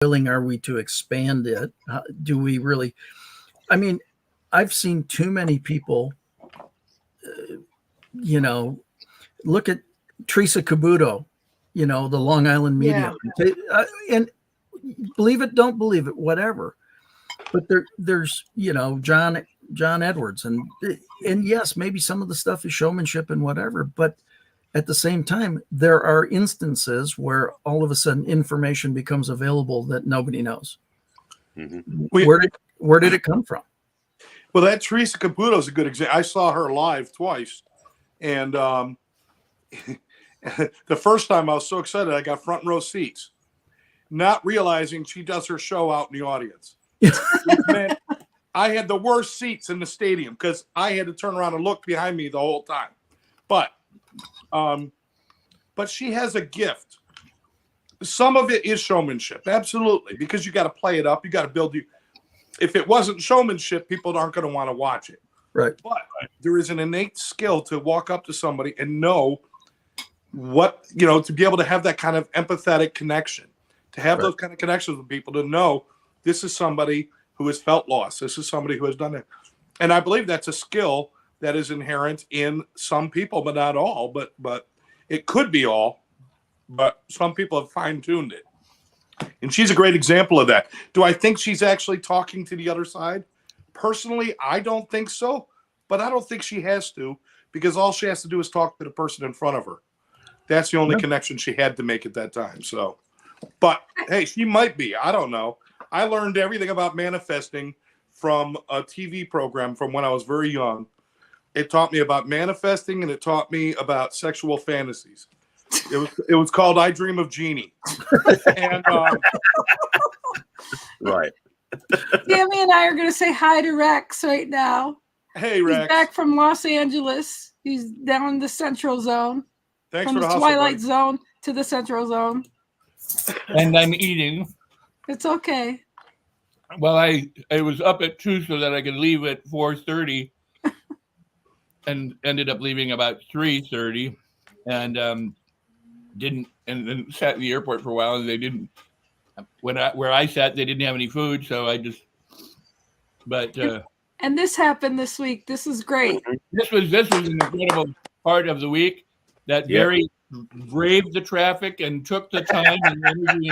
willing are we to expand it? Do we really? I mean, I've seen too many people, you know, look at Teresa Cabuto, the Long Island medium, and believe it, don't believe it, whatever. But there's John Edwards, and yes, maybe some of the stuff is showmanship and whatever, but at the same time, there are instances where all of a sudden information becomes available that nobody knows. Mm-hmm. Where did it come from? Well, that Teresa Caputo is a good example. I saw her live twice, and the first time I was so excited I got front row seats, not realizing she does her show out in the audience. Man, I had the worst seats in the stadium because I had to turn around and look behind me the whole time. But she has a gift. Some of it is showmanship, absolutely, because you got to play it up. You got to build you. If it wasn't showmanship, people aren't going to want to watch it. Right. But there is an innate skill to walk up to somebody and know what, to be able to have that kind of empathetic connection, to have those kind of connections with people, to know this is somebody who has felt loss. This is somebody who has done it. And I believe that's a skill that is inherent in some people, but not all. But it could be all. But some people have fine-tuned it. And she's a great example of that. Do I think she's actually talking to the other side? Personally, I don't think so. But I don't think she has to, because all she has to do is talk to the person in front of her. That's the only connection she had to make at that time. So, but hey, she might be. I don't know. I learned everything about manifesting from a TV program from when I was very young. It taught me about manifesting, and it taught me about sexual fantasies. It was called I Dream of Jeannie. And right. Tammy and I are going to say hi to Rex right now. Hey, Rex. He's back from Los Angeles. He's down in the Central Zone. Thanks from for the hustle, Twilight buddy. Zone to the Central Zone. And I'm eating. It's okay. Well, I was up at 2 so that I could leave at 4:30, and ended up leaving about 3:30, and then sat in the airport for a while, and they didn't. Where I sat, they didn't have any food, so I just. But and this happened this week. This is great. This was an incredible part of the week that Barry braved the traffic and took the time and energy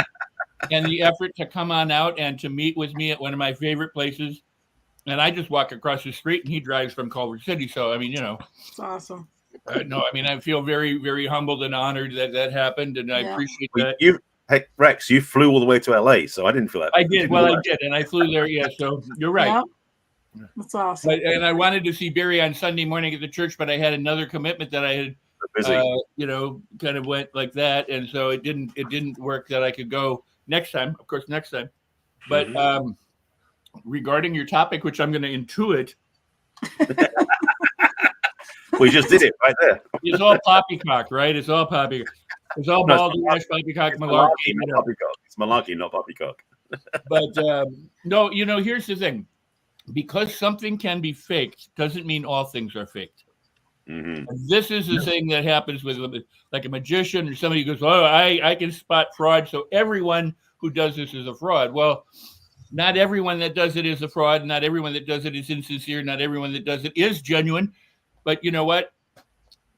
and the effort to come on out and to meet with me at one of my favorite places. And I just walk across the street, and he drives from Culver City. So, I mean, It's awesome. No, I mean, I feel very, very humbled and honored that happened, and I appreciate that. Hey, Rex, you flew all the way to LA, so I didn't feel that. I did. Well, I did, and I flew there. Yeah, so you're right. Yep. That's awesome. And I wanted to see Barry on Sunday morning at the church, but I had another commitment that I had, kind of went like that, and so it didn't work that I could go next time. Of course, next time. But regarding your topic, which I'm going to intuit. We just did it right there. It's all poppycock, right? It's all poppycock. It's all baldy ash, poppycock, malarkey. It's malarkey, not poppycock. But no, here's the thing. Because something can be faked doesn't mean all things are faked. Mm-hmm. This is the thing that happens with like a magician or somebody who goes, oh, I can spot fraud, so everyone who does this is a fraud. Well, not everyone that does it is a fraud. Not everyone that does it is insincere. Not everyone that does it is genuine. But you know what?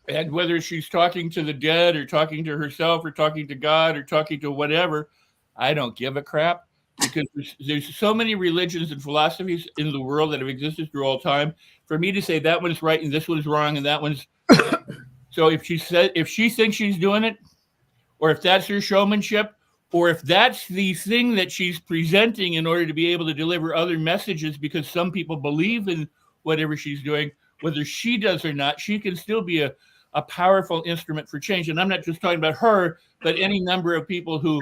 And whether she's talking to the dead or talking to herself or talking to God or talking to whatever, I don't give a crap, because there's so many religions and philosophies in the world that have existed through all time. For me to say that one's right and this one's wrong and that one's so if she thinks she's doing it, or if that's her showmanship, or if that's the thing that she's presenting in order to be able to deliver other messages, because some people believe in whatever she's doing, whether she does or not, she can still be a powerful instrument for change. And I'm not just talking about her, but any number of people who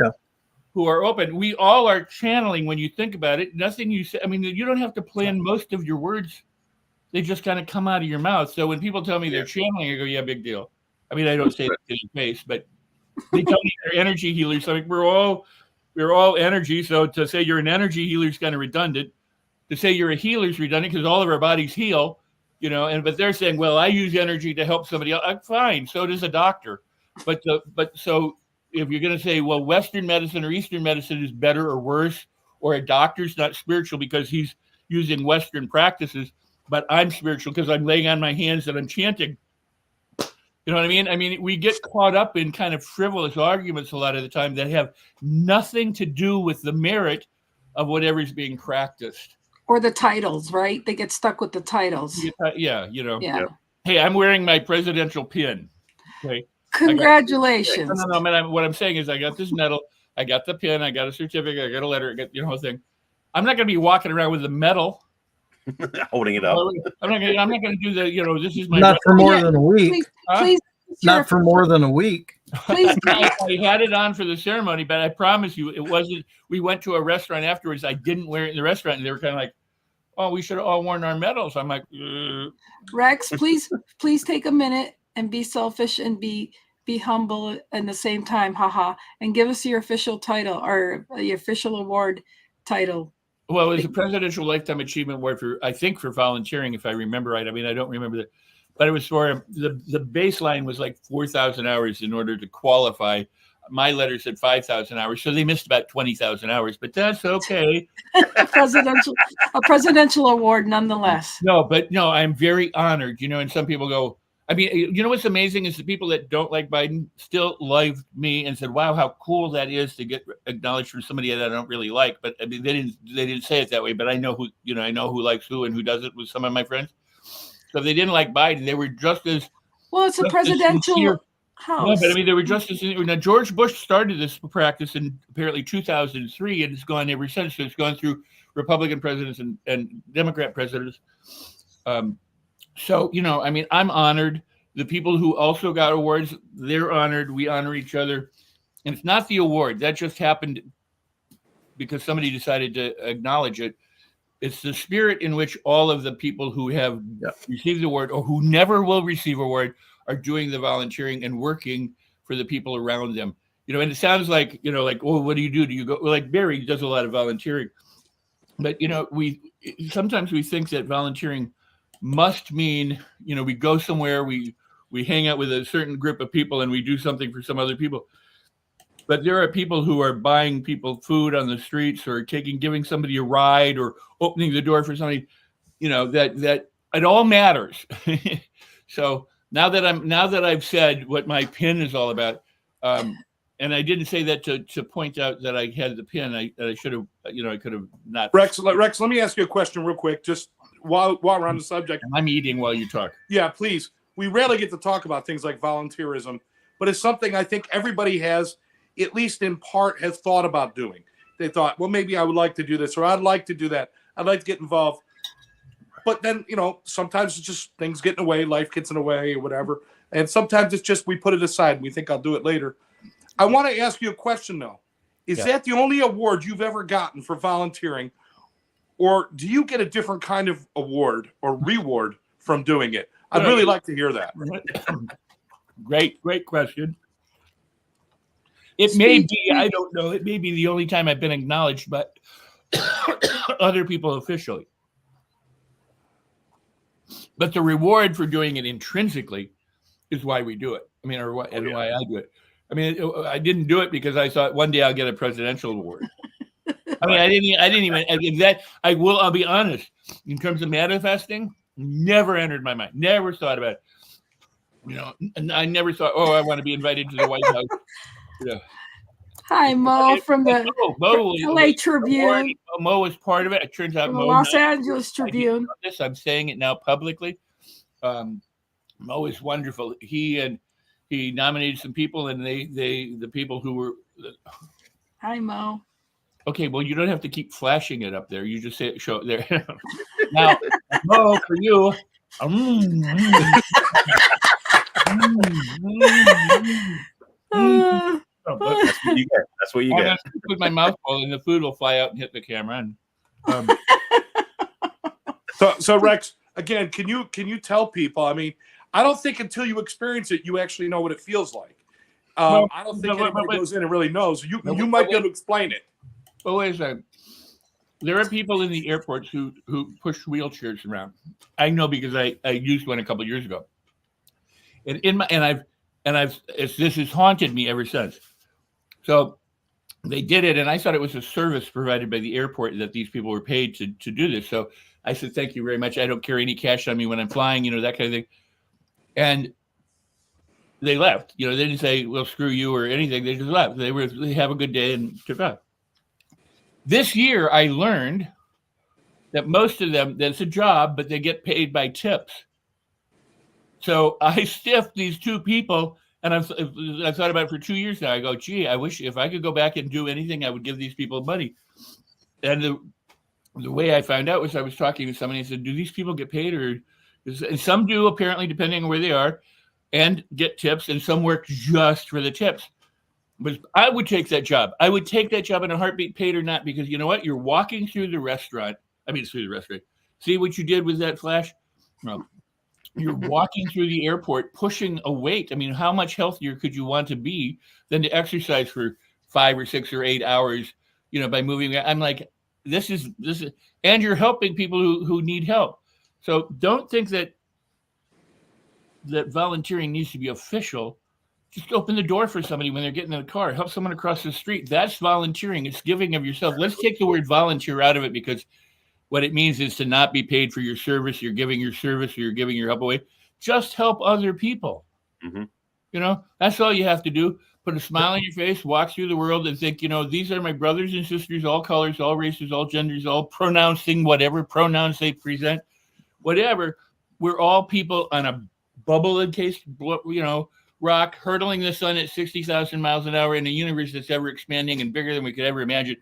are open. We all are channeling when you think about it. Nothing you say, I mean, you don't have to plan most of your words. They just kind of come out of your mouth. So when people tell me they're channeling, I go, yeah, big deal. I mean, I don't say it in your face, but they tell me they're energy healers. So we're all energy. So to say you're an energy healer is kind of redundant. To say you're a healer is redundant, because all of our bodies heal. But they're saying, well, I use energy to help somebody else. Fine, so does a doctor. But so if you're going to say, well, Western medicine or Eastern medicine is better or worse, or a doctor's not spiritual because he's using Western practices, but I'm spiritual because I'm laying on my hands and I'm chanting. You know what I mean? I mean, we get caught up in kind of frivolous arguments a lot of the time that have nothing to do with the merit of whatever's being practiced. Or the titles, right? They get stuck with the titles. Yeah, you know. Yeah. Hey, I'm wearing my presidential pin. Okay. Congratulations. No, man. What I'm saying is, I got this medal, I got the pin, I got a certificate, I got a letter, I got whole thing. I'm not going to be walking around with the medal, holding it up. I'm not going to do the. This is my. Not for more than a week. Please. Not for more than a week. Please. I had it on for the ceremony, but I promise you, it wasn't. We went to a restaurant afterwards. I didn't wear it in the restaurant, and they were kind of like, "Oh, we should have all worn our medals." I'm like, Rex, please take a minute and be selfish and be humble at the same time, haha, and give us your official title or your official award title. Well, it was a Presidential Lifetime Achievement Award for volunteering, if I remember right. I mean, I don't remember that, but it was for the baseline was like 4,000 hours in order to qualify. My letter said 5,000 hours, so they missed about 20,000 hours, but that's okay. a presidential award nonetheless. No, I'm very honored, and some people go, I mean, what's amazing is the people that don't like Biden still liked me and said, wow, how cool that is to get acknowledged from somebody that I don't really like. But I mean, they didn't say it that way, but I know who likes who and who doesn't with some of my friends. So if they didn't like Biden, they were just as well. It's a presidential house. No, but I mean, they were just as now. George Bush started this practice in apparently 2003, and it's gone ever since. So it's gone through Republican presidents and Democrat presidents. So, I mean, I'm honored. The people who also got awards, they're honored. We honor each other. And it's not the award. That just happened because somebody decided to acknowledge it. It's the spirit in which all of the people who have received the award or who never will receive award are doing the volunteering and working for the people around them. And it sounds like, oh, what do you do? Do you go? Well, like Barry does a lot of volunteering. But, sometimes we think that volunteering must mean, we go somewhere, we hang out with a certain group of people and we do something for some other people. But there are people who are buying people food on the streets or giving somebody a ride or opening the door for somebody, that it all matters. So now that I've said what my pin is all about, and I didn't say that to point out that I had the pin. I should have, I could have not. Rex, let me ask you a question real quick, just while we're on the subject. I'm eating while you talk. Yeah, please. We rarely get to talk about things like volunteerism, but it's something I think everybody has, at least in part, has thought about doing. They thought, well, maybe I would like to do this, or I'd like to do that. I'd like to get involved. But then, sometimes it's just things get in the way, life gets in the way or whatever. And sometimes it's just we put it aside and we think I'll do it later. I want to ask you a question, though. Is that the only award you've ever gotten for volunteering? Or do you get a different kind of award or reward from doing it? I'd really like to hear that. Great question. It may be, I don't know, it may be the only time I've been acknowledged by other people officially. But the reward for doing it intrinsically is why we do it. I mean, why I do it. I mean, I didn't do it because I thought one day I'll get a presidential award. I mean, I didn't even that. I'll be honest. In terms of manifesting, never entered my mind. Never thought about it. And I never thought, I want to be invited to the White House. Hi, Mo from the LA Tribune. Mo was part of it. It turns out From Mo. The Los Angeles Tribune. I'm saying it now publicly. Mo is wonderful. He nominated some people, and the people who were. Hi, Mo. Okay, well, you don't have to keep flashing it up there. You just say show it there. Now, Mo, for you. That's what you get. That's what you get. I'm put my mouth full, and the food will fly out and hit the camera. So Rex, again, can you tell people? I mean, I don't think until you experience it, you actually know what it feels like. I don't think anybody goes in and really knows. You might be able to explain it. But wait a second. There are people in the airports who push wheelchairs around. I know because I used one a couple of years ago. And this has haunted me ever since. So they did it, and I thought it was a service provided by the airport that these people were paid to do this. So I said, thank you very much. I don't carry any cash on me when I'm flying, that kind of thing. And they left. They didn't say, well, screw you or anything. They just left. They have a good day and took off. This year, I learned that most of them, that's a job, but they get paid by tips. So I stiffed these two people, and I've thought about it for 2 years now. I go, gee, I wish if I could go back and do anything, I would give these people money. And the way I found out was I was talking to somebody and said, do these people get paid? And some do, apparently, depending on where they are, and get tips, and some work just for the tips. But I would take that job. I would take that job in a heartbeat, paid or not, because you know what? You're walking through the restaurant. See what you did with that flash? No. You're walking through the airport, pushing a weight. I mean, how much healthier could you want to be than to exercise for 5 or 6 or 8 hours, by moving? I'm like, this is, and you're helping people who need help. So don't think that volunteering needs to be official. Just open the door for somebody when they're getting in the car. Help someone across the street. That's volunteering. It's giving of yourself. Let's take the word volunteer out of it, because what it means is to not be paid for your service. You're giving your service, or you're giving your help away. Just help other people. Mm-hmm. That's all you have to do. Put a smile on your face, walk through the world and think, these are my brothers and sisters, all colors, all races, all genders, all pronouncing whatever pronouns they present, whatever. We're all people on a bubble encased, rock, hurtling the sun at 60,000 miles an hour in a universe that's ever expanding and bigger than we could ever imagine.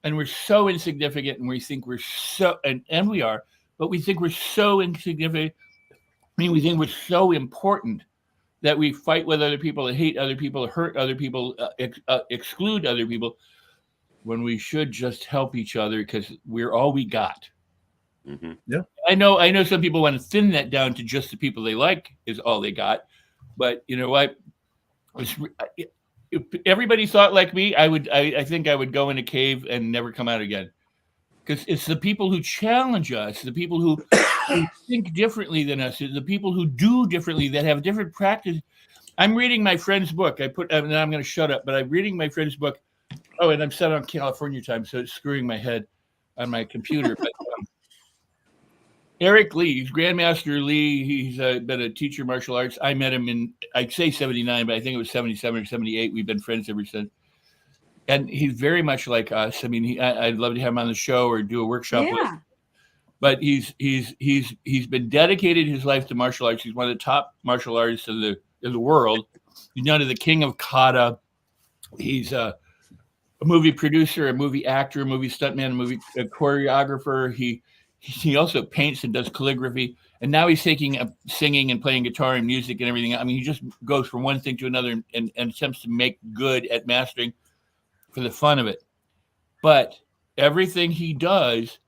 And we're so insignificant, and we think we're so, and we are, but we think we're so insignificant. We think we're so important that we fight with other people, hate other people, hurt other people, exclude other people, when we should just help each other, because we're all we got. Mm-hmm. Yeah. I know some people want to thin that down to just the people they like is all they got. But you know what? If everybody thought like me, I think I would go in a cave and never come out again. Because it's the people who challenge us, the people who think differently than us, the people who do differently, that have different practice. I'm reading my friend's book. And I'm going to shut up, but I'm reading my friend's book. Oh, and I'm set on California time, so it's screwing my head on my computer. But Eric Lee, he's Grandmaster Lee. He's been a teacher of martial arts. I met him in, I'd say 79, but I think it was 77 or 78. We've been friends ever since. And he's very much like us. I mean, I'd love to have him on the show or do a workshop with him. But he's been dedicated his life to martial arts. He's one of the top martial artists in the world. He's known as the king of kata. He's a movie producer, a movie actor, a movie stuntman, a movie choreographer. He also paints and does calligraphy. And now he's taking up singing and playing guitar and music and everything. I mean, he just goes from one thing to another and attempts to make good at mastering for the fun of it. But everything he does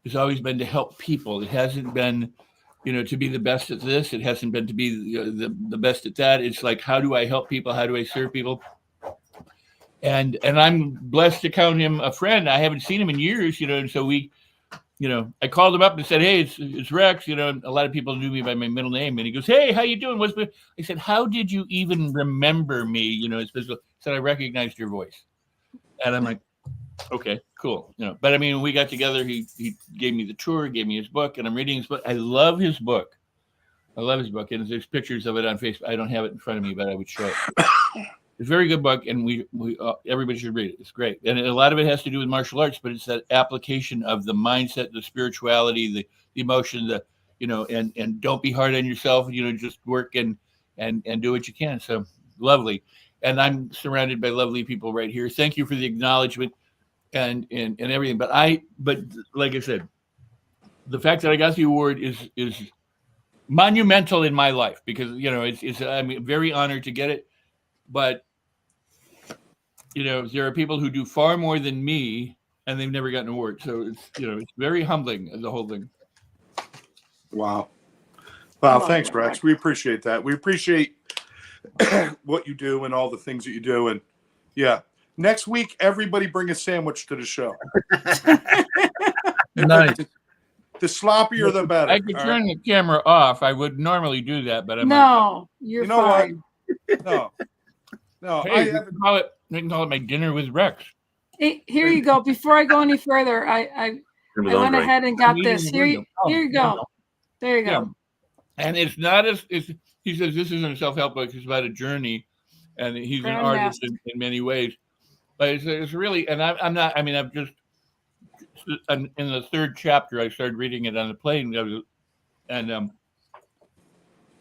has always been to help people. It hasn't been, to be the best at this. It hasn't been to be the best at that. It's like, how do I help people? How do I serve people? And I'm blessed to count him a friend. I haven't seen him in years, and so we, I called him up and said, hey, it's Rex. A lot of people knew me by my middle name. And he goes, hey, how you doing? I said, how did you even remember me? He said, I recognized your voice. And I'm like, okay, cool. But I mean, we got together. He gave me the tour, gave me his book, and I'm reading his book. I love his book. And there's pictures of it on Facebook. I don't have it in front of me, but I would show it. It's a very good book, and we everybody should read it. It's great. And a lot of it has to do with martial arts, but it's that application of the mindset, the spirituality, the emotion, and don't be hard on yourself. Just work and do what you can. So lovely. And I'm surrounded by lovely people right here. Thank you for the acknowledgement and everything. But like I said, the fact that I got the award is monumental in my life, because I'm very honored to get it. But there are people who do far more than me, and they've never gotten an award. So it's very humbling, the whole thing. Wow. Thanks, Rex. We appreciate that. We appreciate what you do and all the things that you do. And yeah, next week, everybody bring a sandwich to the show. Nice. The sloppier, the better. I could turn the camera off. I would normally do that, but No, you're You know fine. what? No, Hey, I can call it my dinner with Rex. Hey, here you go. Before I go any further, I With went Andre. ahead and got Meeting this. with Here William. Oh, you go. There you Yeah. go. And it's not as he says this isn't a self-help book, it's about a journey, and he's an artist in many ways. But it's really, and I'm not, I mean, I've just in the third chapter I started reading it on the plane, and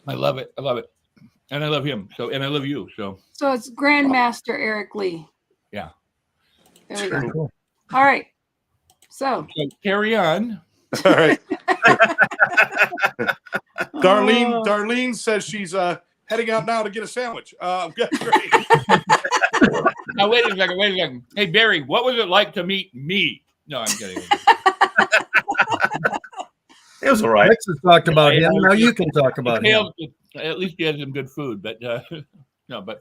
I love it. I love it. And I love him. So, and I love you. So it's Grandmaster Eric Lee. Yeah. There we go. Very cool. All right. So carry on. All right. Darlene says she's heading out now to get a sandwich. Great. Now wait a second. Hey Barry, what was it like to meet me? No, I'm kidding. It was all right. Rex has talked about him. Now you can talk about him. At least he had some good food, but no, but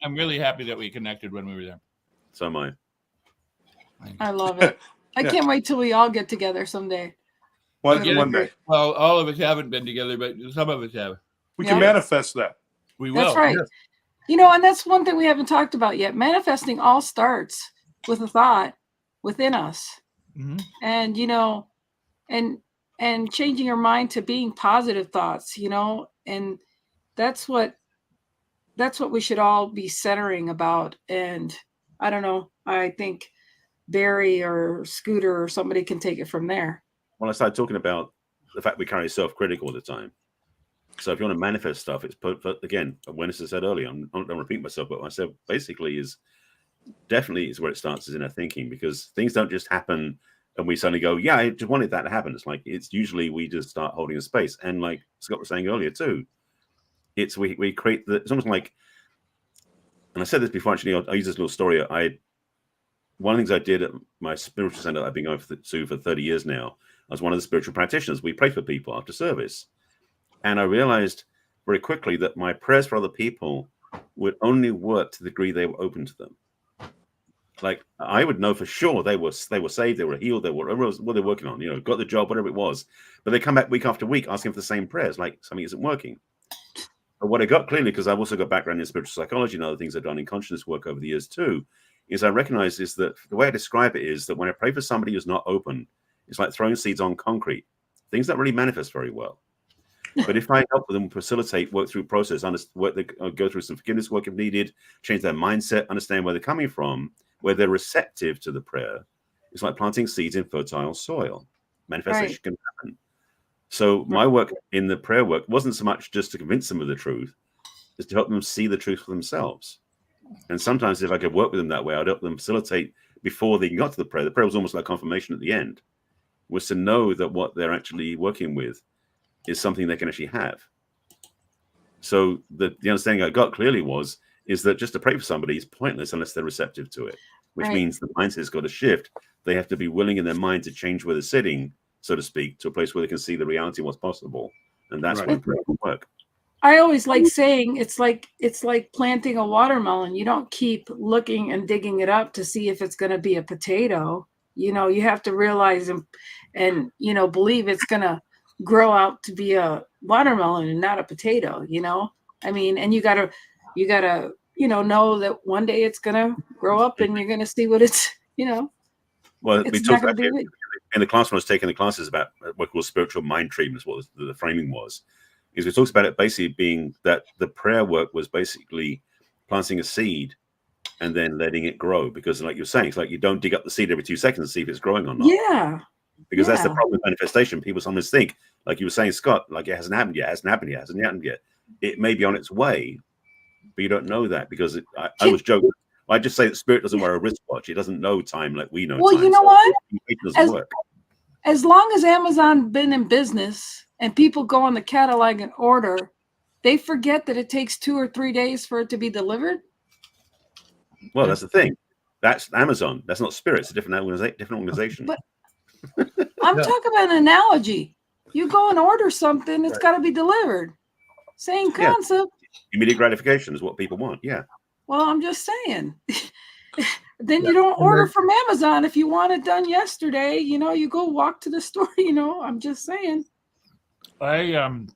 I'm really happy that we connected when we were there. So am I. I love it. I can't wait till we all get together someday. One day. Well, all of us haven't been together, but some of us have. We can manifest that. We will. That's right. Yes. You know, and that's one thing we haven't talked about yet. Manifesting all starts with a thought within us. Mm-hmm. And, you know, and changing your mind to being positive thoughts, you know, and that's what we should all be centering about. And I don't know, I think Barry or Scooter or somebody can take it from there. Well, I started talking about the fact we carry self-critical all the time. So if you want to manifest stuff, it's again, awareness, I said earlier, I'm not going to repeat myself, but what I said basically is definitely is where it starts, is in our thinking, because things don't just happen and we suddenly go, yeah, I just wanted that to happen. It's like, it's usually we just start holding a space. And like Scott was saying earlier too, it's we create it's almost like, and I said this before, actually, I'll use this little story. One of the things I did at my spiritual center that I've been going to for 30 years now, I was one of the spiritual practitioners. We pray for people after service. And I realized very quickly that my prayers for other people would only work to the degree they were open to them. Like I would know for sure they were saved, they were healed, they were what they're working on, you know, got the job, whatever it was. But they come back week after week asking for the same prayers, like something isn't working. But what I got clearly, because I've also got background in spiritual psychology and other things I've done in consciousness work over the years too, is I recognize is that the way I describe it is that when I pray for somebody who's not open, it's like throwing seeds on concrete. Things don't really manifest very well. But if I help them facilitate, work through process, go through some forgiveness work if needed, change their mindset, understand where they're coming from, where they're receptive to the prayer, it's like planting seeds in fertile soil. Manifestation can happen. So my work in the prayer work wasn't so much just to convince them of the truth, it's to help them see the truth for themselves. And sometimes if I could work with them that way, I'd help them facilitate before they got to the prayer. The prayer was almost like confirmation at the end, was to know that what they're actually working with is something they can actually have. So the understanding I got clearly is that just to pray for somebody is pointless unless they're receptive to it, which means the mindset's got to shift. They have to be willing in their mind to change where they're sitting, so to speak, to a place where they can see the reality of what's possible. And that's when prayer will work. I always like saying it's like planting a watermelon. You don't keep looking and digging it up to see if it's going to be a potato. You know, you have to realize and you know, believe it's going to grow out to be a watermelon and not a potato, you know? I mean, and you gotta, you know that one day it's gonna grow up and you're gonna see what it's, you know. Well, we talked about in the class when I was taking the classes about what we call spiritual mind treatments, what the framing was, is we talked about it basically being that the prayer work was basically planting a seed and then letting it grow, because like you're saying, it's like you don't dig up the seed every 2 seconds to see if it's growing or not. Yeah. Because that's the problem with manifestation. People sometimes think, like you were saying, Scott, like it hasn't happened yet, hasn't happened yet. It may be on its way, but you don't know that because I was joking. I just say that spirit doesn't wear a wristwatch. It doesn't know time like we know well, time. You know so what? As long as Amazon been in business and people go on the catalog and order, they forget that it takes 2 or 3 days for it to be delivered. Well, that's the thing. That's Amazon. That's not spirit. It's a different organization. But I'm talking about an analogy. You go and order something, it's got to be delivered. Same concept. Immediate gratification is what people want. Yeah. Well, I'm just saying. Then you don't order from Amazon if you want it done yesterday. You know, you go walk to the store. You know, I'm just saying. I am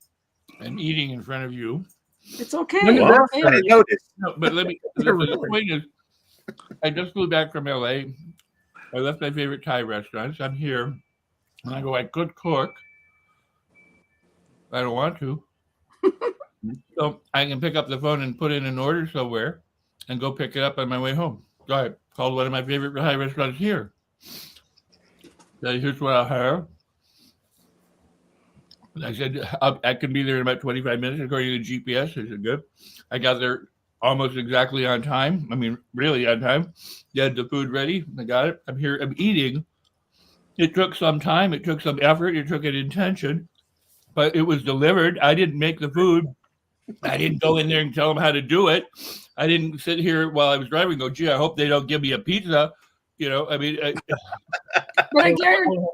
eating in front of you. It's okay. No, but let me. The point is, I just flew back from LA. I left my favorite Thai restaurants. I'm here. And I go, I could cook. I don't want to. So I can pick up the phone and put in an order somewhere and go pick it up on my way home. So I called one of my favorite Thai restaurants here. So here's what I have. I said, I can be there in about 25 minutes according to the GPS. I said, good. I got there almost exactly on time. I mean, really on time. They had the food ready. I got it. I'm here. I'm eating. It took some time. It took some effort. It took an intention. But it was delivered. I didn't make the food. I didn't go in there and tell them how to do it. I didn't sit here while I was driving and go, gee, I hope they don't give me a pizza. You know, I mean,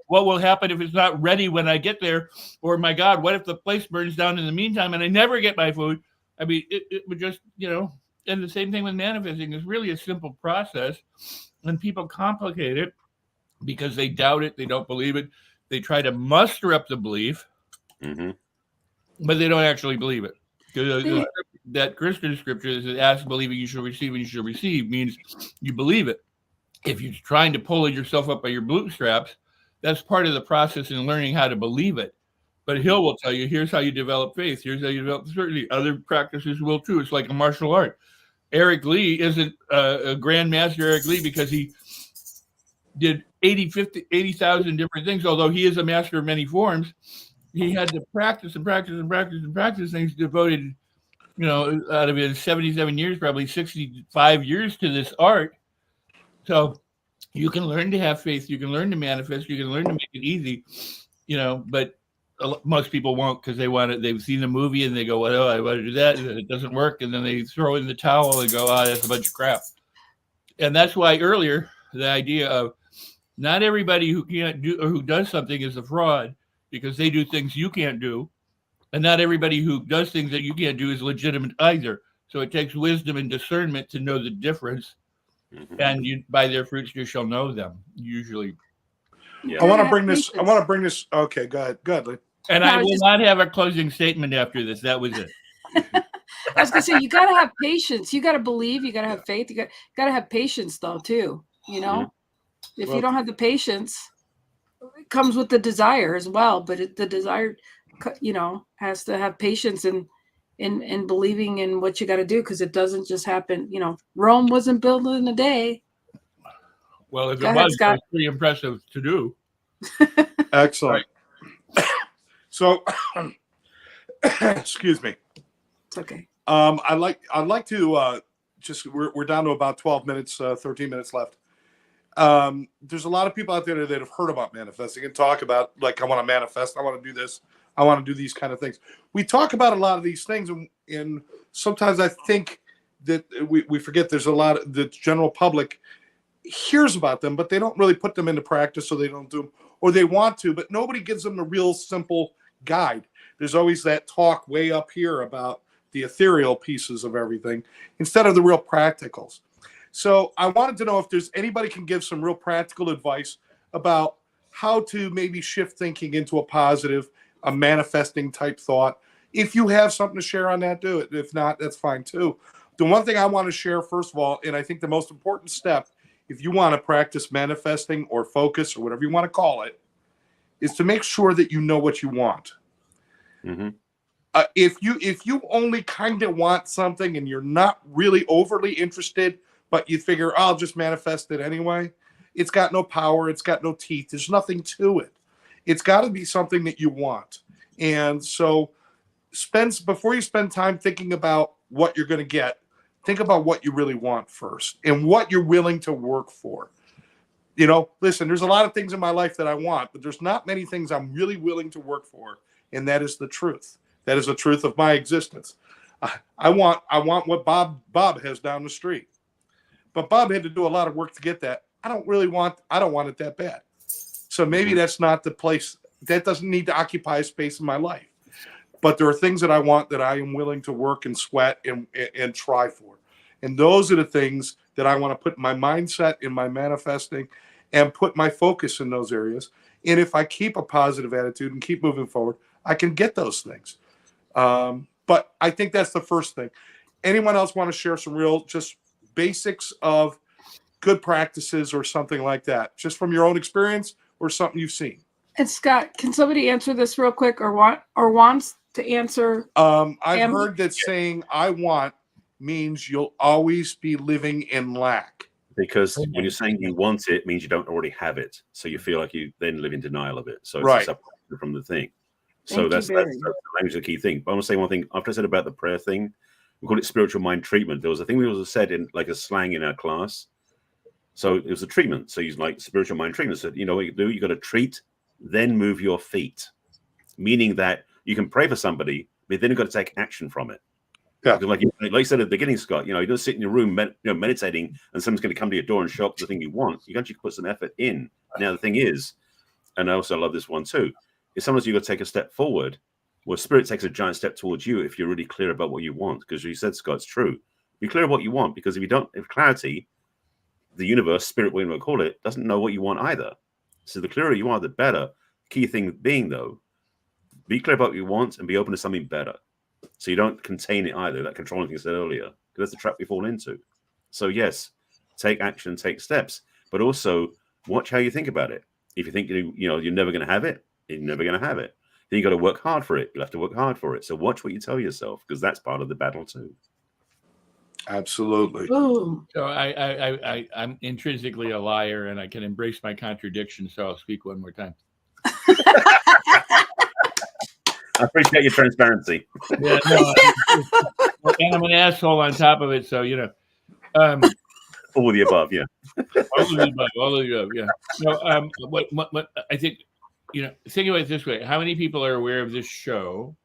what will happen if it's not ready when I get there? Or, my God, what if the place burns down in the meantime and I never get my food? I mean, it would just, you know, and the same thing with manifesting is really a simple process. And people complicate it because they doubt it. They don't believe it. They try to muster up the belief, but they don't actually believe it. Because that Christian scripture that says, ask, believing you shall receive, and you shall receive, means you believe it. If you're trying to pull yourself up by your bootstraps, that's part of the process in learning how to believe it. But Hill will tell you, here's how you develop faith. Here's how you develop certainty. Other practices will too. It's like a martial art. Eric Lee isn't a grandmaster Eric Lee because he did 80,000 different things. Although he is a master of many forms, he had to practice and practice and practice and practice things, devoted, you know, out of his 77 years, probably 65 years to this art. So you can learn to have faith. You can learn to manifest. You can learn to make it easy, you know, but most people won't because they want it. They've seen the movie and they go, well, I want to do that. And it doesn't work. And then they throw in the towel and go, that's a bunch of crap. And that's why earlier, the idea of not everybody who can't do or who does something is a fraud because they do things you can't do. And not everybody who does things that you can't do is legitimate either. So it takes wisdom and discernment to know the difference. And you, by their fruits you shall know them. Usually, yeah. I want to bring this. Okay, go ahead, Lynn. No, And I will not have a closing statement after this. That was it. I was gonna say you got to have patience. You got to believe. You got to have faith. You got to have patience, though, too. You know, if you don't have the patience, it comes with the desire as well. But the desire, you know, has to have patience and believing in what you got to do, because it doesn't just happen. You know, Rome wasn't built in a day. Well, if it was pretty impressive to do. Excellent. Right. So, excuse me. It's okay. I'd like to just we're down to about 12 minutes, 13 minutes left. There's a lot of people out there that have heard about manifesting and talk about, like, I want to manifest, I want to do this, I want to do these kind of things. We talk about a lot of these things, and sometimes I think that we forget there's a lot of the general public hears about them, but they don't really put them into practice, so they don't do them, or they want to, but nobody gives them a real simple guide. There's always that talk way up here about the ethereal pieces of everything instead of the real practicals. So I wanted to know if there's anybody can give some real practical advice about how to maybe shift thinking into a positive, a manifesting type thought. If you have something to share on that, do it. If not, that's fine too. The one thing I want to share, first of all, and I think the most important step, if you want to practice manifesting or focus or whatever you want to call it, is to make sure that you know what you want. If you only kind of want something and you're not really overly interested, but you figure, I'll just manifest it anyway, it's got no power, it's got no teeth, there's nothing to it. It's got to be something that you want. And so before you spend time thinking about what you're going to get, think about what you really want first and what you're willing to work for. You know, listen, there's a lot of things in my life that I want, but there's not many things I'm really willing to work for. And that is the truth. That is the truth of my existence. I want what Bob has down the street. But Bob had to do a lot of work to get that. I don't want it that bad. So maybe that's not the place. That doesn't need to occupy a space in my life. But there are things that I want that I am willing to work and sweat and try for. And those are the things that I want to put my mindset in my manifesting and put my focus in those areas. And if I keep a positive attitude and keep moving forward, I can get those things. But I think that's the first thing. Anyone else want to share some real just basics of good practices or something like that, just from your own experience or something you've seen? And Scott, can somebody answer this real quick, or wants to answer? I've heard that saying "I want" means you'll always be living in lack. Because when you're saying you want it, means you don't already have it. So you feel like you then live in denial of it. So it's Right. a separation from the thing. So Thank you, that's Barry. the language, the key thing. But I want to say one thing. After I said about the prayer thing, we call it spiritual mind treatment. There was a thing we also said in like a slang in our class. So it was a treatment. So he's like spiritual mind treatment. So you know what you do? You got to treat, then move your feet. Meaning that you can pray for somebody, but then you've got to take action from it. Yeah. Like you said at the beginning, Scott, you don't sit in your room meditating and someone's going to come to your door and show up the thing you want. You actually put some effort in. Now, the thing is, and I also love this one too, is sometimes you've got to take a step forward. Well, spirit takes a giant step towards you if you're really clear about what you want. Because you said, Scott, it's true. Be clear about what you want, because if you don't have clarity, the universe, spirit, whatever you call it, doesn't know what you want either. So the clearer you are, the better. Key thing being, though, be clear about what you want and be open to something better. So you don't contain it either, that controlling thing I said earlier, because that's the trap we fall into. So yes, take action, take steps, but also watch how you think about it. If you think you're never going to have it, you're never going to have it. Then you got to work hard for it. You'll have to work hard for it. So watch what you tell yourself, because that's part of the battle too. Absolutely. Boom. So I'm intrinsically a liar, and I can embrace my contradiction. So I'll speak one more time. I appreciate your transparency. Yeah, no, and I'm an asshole on top of it. So All of the above, yeah. all of the above, yeah. No, what I think, think about it this way: how many people are aware of this show,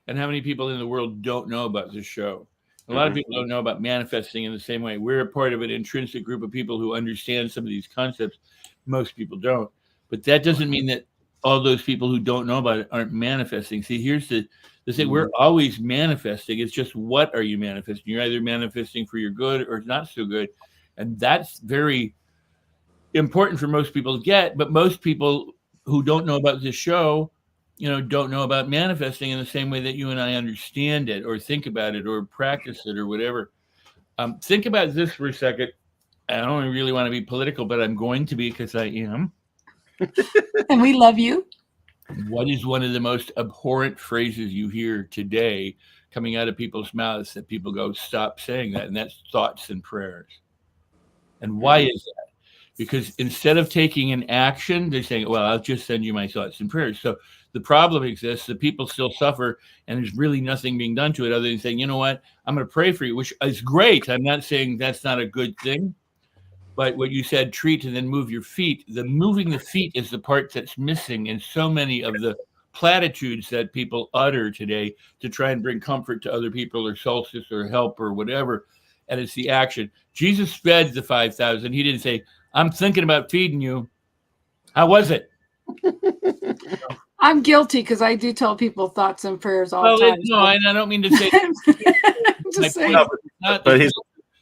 and how many people in the world don't know about this show? A lot of people don't know about manifesting in the same way. We're a part of an intrinsic group of people who understand some of these concepts. Most people don't, but that doesn't mean that all those people who don't know about it aren't manifesting. See, here's the thing: we're always manifesting. It's just, what are you manifesting? You're either manifesting for your good or not so good. And that's very important for most people to get. But most people who don't know about this show, don't know about manifesting in the same way that you and I understand it or think about it or practice it or whatever. Think about this for a second. I don't really want to be political, but I'm going to be, because I am. And we love you. What is one of the most abhorrent phrases you hear today coming out of people's mouths that people go, stop saying that? And that's thoughts and prayers. And why is that? Because instead of taking an action, they're saying, well, I'll just send you my thoughts and prayers. So the problem exists that people still suffer, and there's really nothing being done to it other than saying, you know what, I'm going to pray for you, which is great. I'm not saying that's not a good thing. But what you said, treat and then move your feet. The moving the feet is the part that's missing in so many of the platitudes that people utter today to try and bring comfort to other people or solstice or help or whatever. And it's the action. Jesus fed the 5,000. He didn't say, I'm thinking about feeding you. How was it? I'm guilty, because I do tell people thoughts and prayers all the time. No, and I don't mean to say Just saying.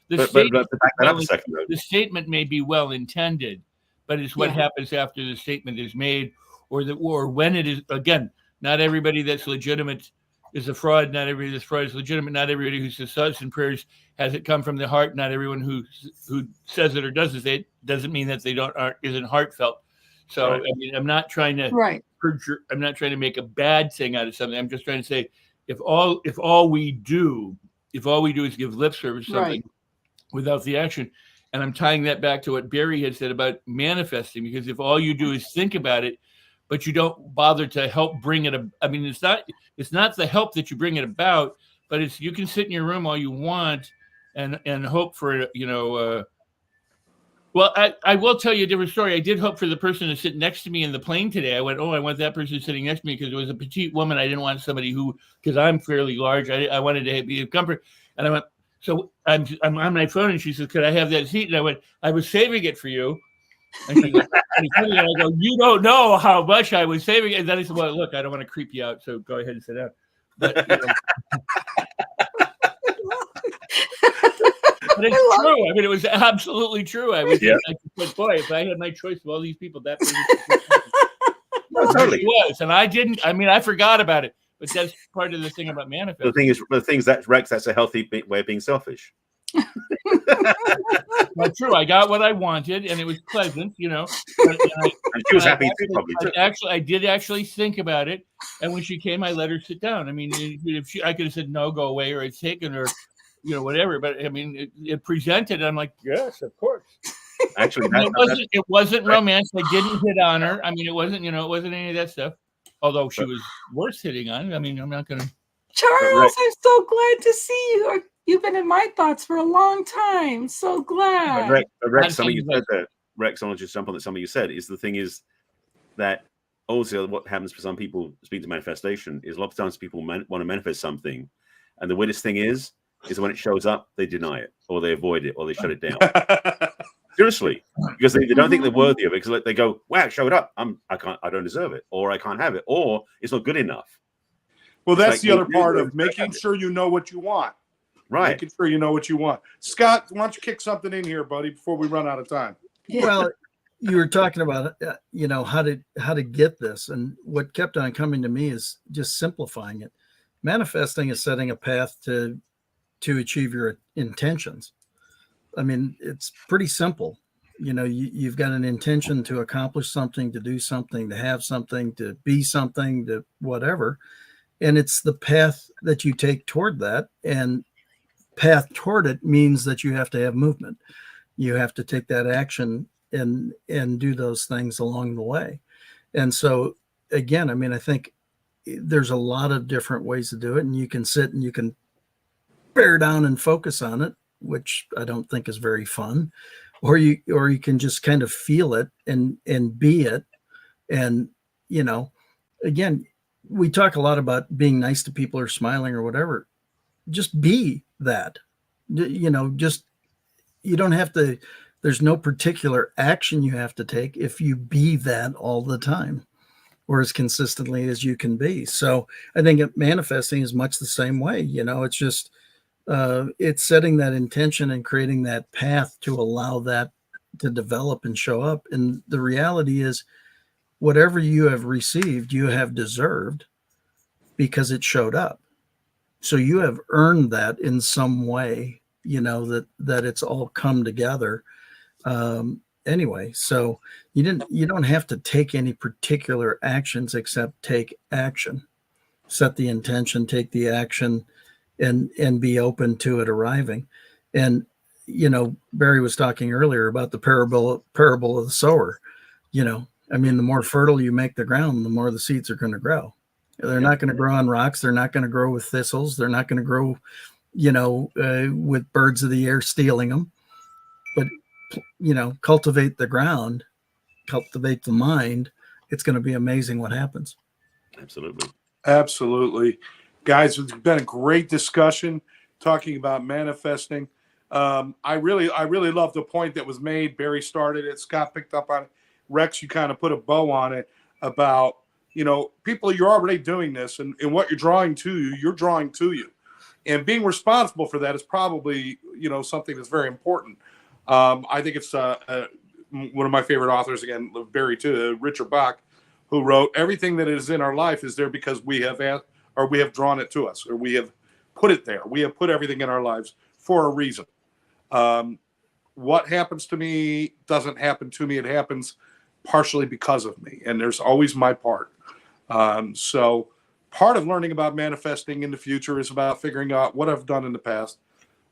The statement may be well intended, but it's what happens after the statement is made, or when it is. Again, not everybody that's legitimate is a fraud. Not everybody that's fraud is legitimate. Not everybody who says thoughts and prayers has it come from the heart. Not everyone who says it or doesn't say it doesn't mean that they isn't heartfelt. So right. I mean, I'm not trying to perjure. I'm not trying to make a bad thing out of something. I'm just trying to say, if all we do is give lip service to something without the action. And I'm tying that back to what Barry had said about manifesting, because if all you do is think about it, but you don't bother to help bring it. I mean, it's not the help that you bring it about, but it's, you can sit in your room all you want and hope for, well, I will tell you a different story. I did hope for the person to sit next to me in the plane today. I went, I want that person sitting next to me, because it was a petite woman. I didn't want somebody because I'm fairly large. I wanted to be of comfort. And I went, so I'm on my phone, and she says, could I have that seat? And I went, I was saving it for you. And she goes, and I go, you don't know how much I was saving it. And then I said, well, look, I don't want to creep you out, so go ahead and sit down. But, but it's true. I mean, it was absolutely true. I was like, boy, if I had my choice of all these people, that person totally was. And I didn't. I mean, I forgot about it. But that's part of the thing about manifesting. The thing is, that's a healthy way of being selfish. Well, true. I got what I wanted, and it was pleasant, But, And she was happy too, probably. I did actually think about it, and when she came, I let her sit down. I mean, I could have said no, go away, or I'd taken her, whatever. But I mean, it presented. I'm like, yes, of course. Actually, it wasn't romance. I didn't hit on her. I mean, it wasn't any of that stuff. Although she was worth hitting on. I mean, I'm not gonna. Charles, I'm so glad to see you. You've been in my thoughts for a long time. So glad. Rex, something you said there. Rex, I want to just jump on that. Something you said is the thing is that also what happens for some people speaking to manifestation is a lot of times people want to manifest something, and the weirdest thing is when it shows up, they deny it or they avoid it or they shut it down. Seriously, because they don't think they're worthy of it. Because they go, "Wow, it showed up. I don't deserve it, or I can't have it, or it's not good enough." Well, that's the other part of making sure you know what you want. Right. Making sure you know what you want. Scott, why don't you kick something in here, buddy, before we run out of time? Well, you were talking about, how to get this. And what kept on coming to me is just simplifying it. Manifesting is setting a path to achieve your intentions. I mean, it's pretty simple. You've got an intention to accomplish something, to do something, to have something, to be something, to whatever. And it's the path that you take toward that. And path toward it means that you have to have movement. You have to take that action and do those things along the way. And so, again, I mean, I think there's a lot of different ways to do it. And you can sit and you can bear down and focus on it, which I don't think is very fun, or you can just kind of feel it and be it. And, again, we talk a lot about being nice to people or smiling or whatever. Just be that, just, you don't have to, there's no particular action you have to take if you be that all the time or as consistently as you can be. So I think manifesting is much the same way. It's just, it's setting that intention and creating that path to allow that to develop and show up. And the reality is whatever you have received, you have deserved because it showed up. So you have earned that in some way, that it's all come together. Anyway, so you don't have to take any particular actions except take action, set the intention, take the action, and be open to it arriving. And, Barry was talking earlier about the parable of the sower. I mean, the more fertile you make the ground, the more the seeds are going to grow. They're not going to grow on rocks. They're not going to grow with thistles. They're not going to grow, with birds of the air stealing them. But, cultivate the ground, cultivate the mind. It's going to be amazing what happens. Absolutely. Guys, it's been a great discussion talking about manifesting. I really love the point that was made. Barry started it. Scott picked up on it. Rex, you kind of put a bow on it about, people, you're already doing this, and what you're drawing to you, you're drawing to you. And being responsible for that is probably, something that's very important. I think it's one of my favorite authors, again, Barry too, Richard Bach, who wrote, everything that is in our life is there because we have drawn it to us, or we have put it there. We have put everything in our lives for a reason. What happens to me doesn't happen to me. It happens partially because of me. And there's always my part. So part of learning about manifesting in the future is about figuring out what I've done in the past.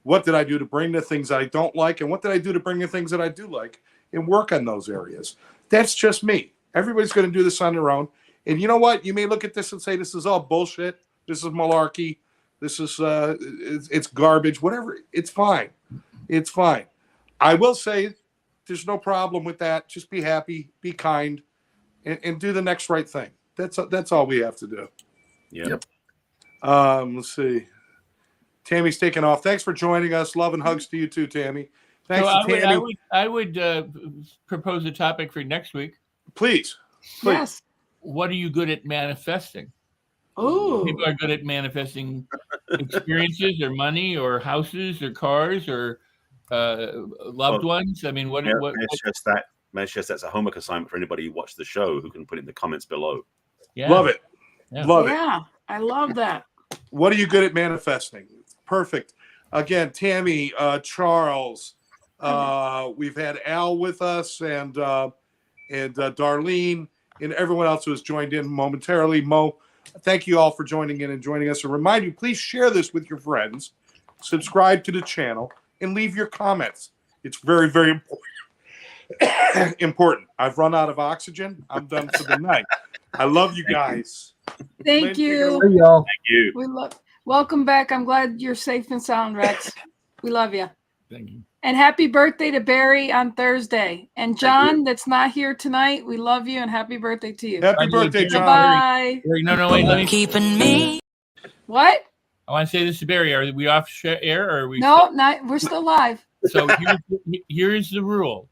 What did I do to bring the things that I don't like? And what did I do to bring the things that I do like, and work on those areas? That's just me. Everybody's going to do this on their own. And you know what? You may look at this and say, this is all bullshit. This is malarkey. This is, it's garbage, whatever. It's fine. It's fine. I will say there's no problem with that. Just be happy, be kind, and do the next right thing. That's all we have to do. Yep. Let's see. Tammy's taking off. Thanks for joining us. Love and hugs to you too, Tammy. Thanks to Tammy. I would propose a topic for next week. Please. Yes. What are you good at manifesting? Oh, People are good at manifesting experiences or money or houses or cars or loved ones. I mean, that's a homework assignment for anybody who watched the show who can put it in the comments below. Yeah. Love it. Yeah. Love it. Yeah, I love that. What are you good at manifesting? Perfect. again, Tammy, Charles, we've had Al with us, and Darlene, and everyone else who has joined in momentarily. Mo, thank you all for joining in and joining us. And remind you, please share this with your friends, subscribe to the channel, and leave your comments. It's very, very important. Important. I've run out of oxygen. I'm done for the night. I love you guys. Thank Lynn, you. Hey, y'all. Thank you. We love. Welcome back. I'm glad you're safe and sound, Rex. We love you. Thank you. And happy birthday to Barry on Thursday. And John, that's not here tonight, we love you and happy birthday to you. Happy birthday, John. Bye. Barry, no, wait, let me. Keeping me. What? I want to say this to Barry. Are we off air or are we? No, not. We're still live. So here's the rule.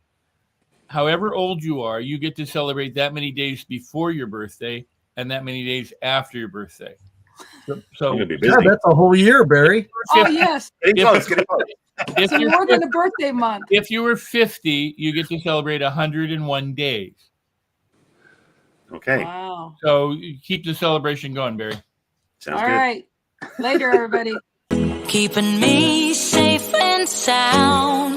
However old you are, you get to celebrate that many days before your birthday and that many days after your birthday. I'm So gonna be busy. Yeah, that's a whole year, Barry. Oh yes, Getting close, getting close. it's more than a birthday month. if you were 50, you get to celebrate 101 days. Okay. Wow. So you keep the celebration going, Barry. Sounds All good. right. Later, everybody. Keeping me safe and sound.